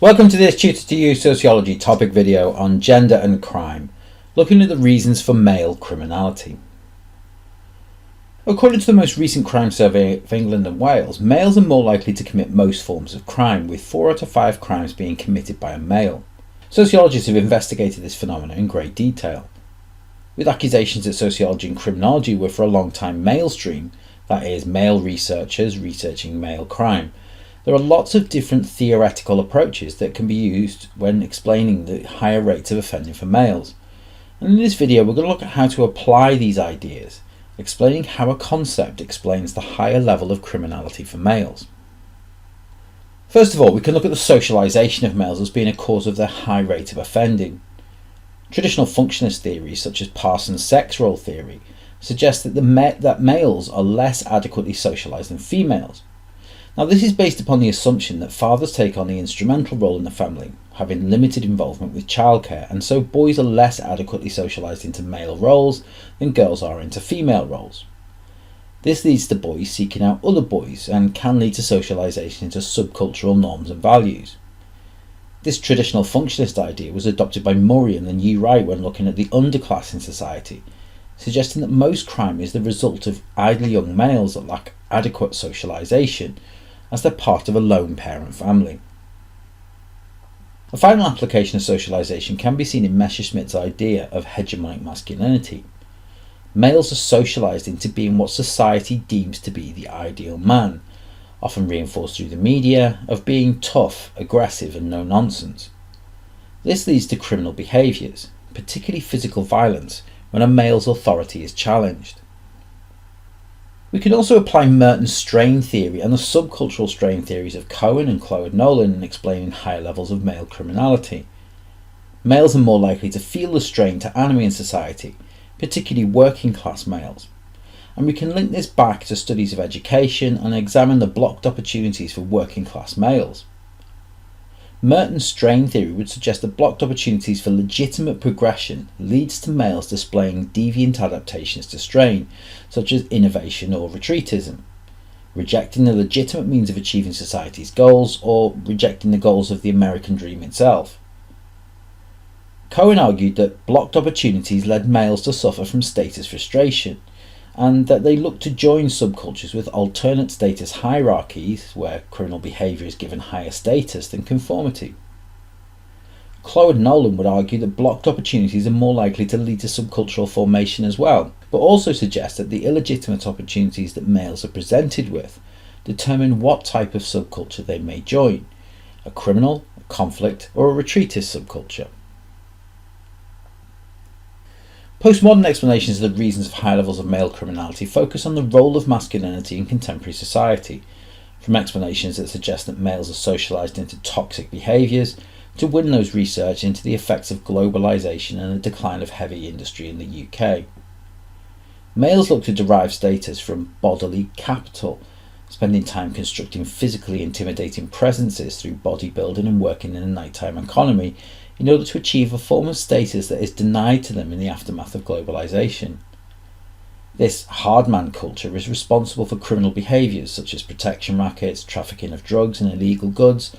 Welcome to this Tutor to You Sociology topic video on gender and crime, looking at the reasons for male criminality. According to the most recent crime survey of England and Wales, males are more likely to commit most forms of crime, with 4 out of 5 crimes being committed by a male. Sociologists have investigated this phenomenon in great detail. With accusations that sociology and criminology were for a long time male-stream, that is, male researchers researching male crime, there are lots of different theoretical approaches that can be used when explaining the higher rates of offending for males. And in this video we're going to look at how to apply these ideas, explaining how a concept explains the higher level of criminality for males. First of all, we can look at the socialisation of males as being a cause of their high rate of offending. Traditional functionist theories such as Parsons' sex role theory suggest that males are less adequately socialised than females. Now, this is based upon the assumption that fathers take on the instrumental role in the family, having limited involvement with childcare, and so boys are less adequately socialised into male roles than girls are into female roles. This leads to boys seeking out other boys and can lead to socialisation into subcultural norms and values. This traditional functionist idea was adopted by Murray and New Wright when looking at the underclass in society, suggesting that most crime is the result of idle young males that lack adequate socialisation, as they're part of a lone parent family. A final application of socialisation can be seen in Messerschmitt's idea of hegemonic masculinity. Males are socialised into being what society deems to be the ideal man, often reinforced through the media, of being tough, aggressive and no-nonsense. This leads to criminal behaviours, particularly physical violence, when a male's authority is challenged. We can also apply Merton's strain theory and the subcultural strain theories of Cohen and Claude Nolan in explaining higher levels of male criminality. Males are more likely to feel the strain to enemy in society, particularly working class males. And we can link this back to studies of education and examine the blocked opportunities for working class males. Merton's strain theory would suggest that blocked opportunities for legitimate progression leads to males displaying deviant adaptations to strain, such as innovation or retreatism, rejecting the legitimate means of achieving society's goals or rejecting the goals of the American dream itself. Cohen argued that blocked opportunities led males to suffer from status frustration, and that they look to join subcultures with alternate status hierarchies where criminal behaviour is given higher status than conformity. Claude Nolan would argue that blocked opportunities are more likely to lead to subcultural formation as well, but also suggest that the illegitimate opportunities that males are presented with determine what type of subculture they may join, a criminal, a conflict or a retreatist subculture. Postmodern explanations of the reasons of high levels of male criminality focus on the role of masculinity in contemporary society, from explanations that suggest that males are socialised into toxic behaviours, to Winlow's research into the effects of globalisation and the decline of heavy industry in the UK. Males look to derive status from bodily capital, spending time constructing physically intimidating presences through bodybuilding and working in a nighttime economy, in order to achieve a form of status that is denied to them in the aftermath of globalisation. This hardman culture is responsible for criminal behaviours such as protection rackets, trafficking of drugs and illegal goods,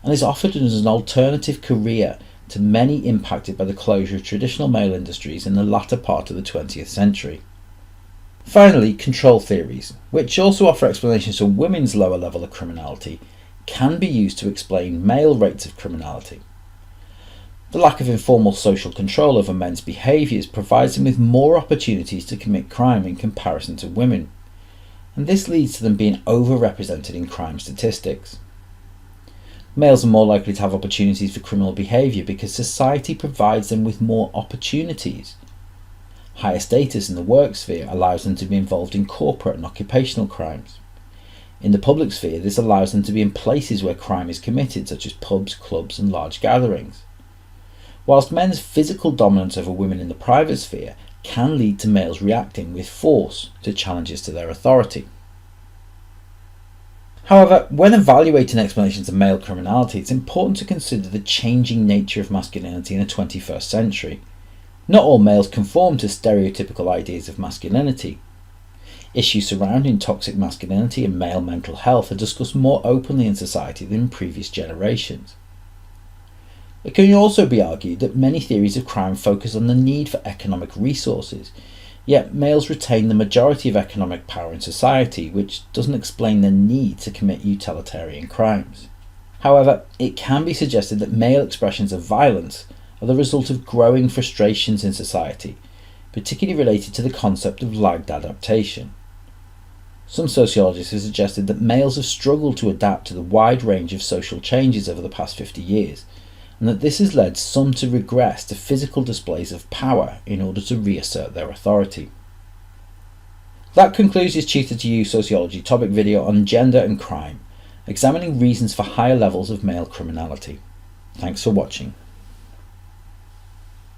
and is offered as an alternative career to many impacted by the closure of traditional male industries in the latter part of the 20th century. Finally, control theories, which also offer explanations for women's lower level of criminality, can be used to explain male rates of criminality. The lack of informal social control over men's behaviours provides them with more opportunities to commit crime in comparison to women, and this leads to them being overrepresented in crime statistics. Males are more likely to have opportunities for criminal behaviour because society provides them with more opportunities. Higher status in the work sphere allows them to be involved in corporate and occupational crimes. In the public sphere, this allows them to be in places where crime is committed, such as pubs, clubs and large gatherings. Whilst men's physical dominance over women in the private sphere can lead to males reacting with force to challenges to their authority. However, when evaluating explanations of male criminality, it's important to consider the changing nature of masculinity in the 21st century. Not all males conform to stereotypical ideas of masculinity. Issues surrounding toxic masculinity and male mental health are discussed more openly in society than in previous generations. It can also be argued that many theories of crime focus on the need for economic resources, yet males retain the majority of economic power in society, which doesn't explain the need to commit utilitarian crimes. However, it can be suggested that male expressions of violence are the result of growing frustrations in society, particularly related to the concept of lagged adaptation. Some sociologists have suggested that males have struggled to adapt to the wide range of social changes over the past 50 years, and that this has led some to regress to physical displays of power in order to reassert their authority. That concludes this Tutor to You Sociology topic video on gender and crime, examining reasons for higher levels of male criminality. Thanks for watching.